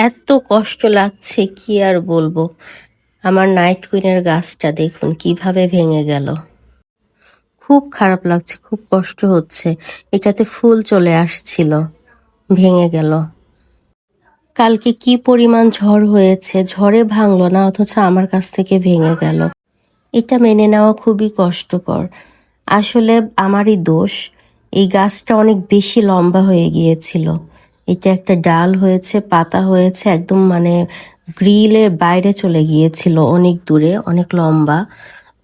এত কষ্ট লাগছে কি আর বলবো। আমার নাইট কুইনের গাছটা দেখুন কিভাবে ভেঙে গেল। খুব খারাপ লাগছে, খুব কষ্ট হচ্ছে। এটাতে ফুল চলে আসছিল, ভেঙে গেল। কালকে কি পরিমাণ ঝড় হয়েছে, ঝড়ে ভাঙলো না অথচ আমার কাছ থেকে ভেঙে গেল। এটা মেনে নেওয়া খুবই কষ্টকর। আসলে আমারই দোষ। এই গাছটা অনেক বেশি লম্বা হয়ে গিয়েছিল। এটা একটা ডাল হয়েছে, পাতা হয়েছে, একদম মানে গ্রিলের বাইরে চলে গিয়েছিল, অনেক দূরে, অনেক লম্বা।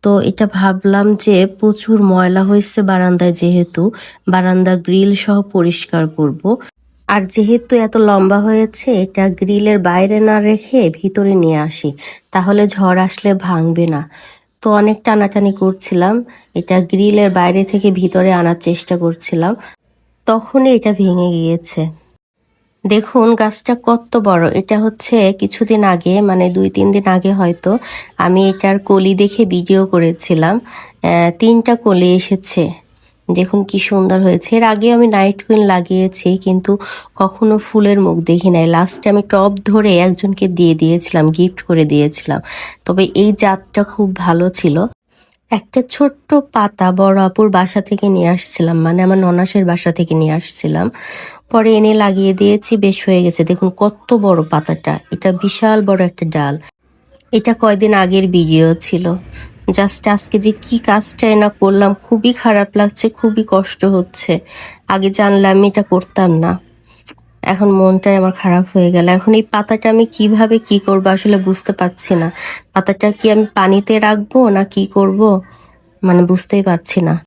তো এটা ভাবলাম যে প্রচুর ময়লা হয়েছে বারান্দায়, যেহেতু বারান্দা গ্রিল সহ পরিষ্কার করব। আর যেহেতু এত লম্বা হয়েছে, এটা গ্রিলের বাইরে না রেখে ভিতরে নিয়ে আসি, তাহলে ঝড় আসলে ভাঙবে না। তো অনেক টানাটানি করছিলাম, এটা গ্রিলের বাইরে থেকে ভিতরে আনার চেষ্টা করছিলাম, তখনই এটা ভেঙে গিয়েছে। দেখুন গাছটা কত বড়। এটা হচ্ছে কিছুদিন আগে, মানে 2-3 দিন আগে হয়তো, আমি এটার কলি দেখে ভিডিও করেছিলাম। 3টা কলি এসেছে, দেখুন কি সুন্দর হয়েছে। এর আগে আমি নাইট কুইন লাগিয়েছি, কিন্তু কখনো ফুলের মুখ দেখি নাই। লাস্টে আমি টব ধরে একজনকে দিয়ে দিয়েছিলাম, গিফট করে দিয়েছিলাম। তবে এই জাতটা খুব ভালো ছিল। একটা ছোট্ট পাতা বড় আপুর বাসা থেকে নিয়ে আসছিলাম, মানে আমার ননাসের বাসা থেকে নিয়ে আসছিলাম। পরে এনে লাগিয়ে দিয়েছি, বেশ হয়ে গেছে। দেখুন কত বড় পাতাটা, এটা বিশাল বড় একটা ডাল। এটা কয়দিন আগের ভিডিও ছিল। জাস্ট আজকে যে কি কাজটাই না করলাম, খুবই খারাপ লাগছে, খুবই কষ্ট হচ্ছে। আগে জানলে আমি এটা করতাম না। এখন মনটাই আমার খারাপ হয়ে গেল। এখন এই পাতাটা আমি কিভাবে কি করবো আসলে বুঝতে পারছি না। পাতাটা কি আমি পানিতে রাখবো না কি করব, মানে বুঝতেই পারছি না।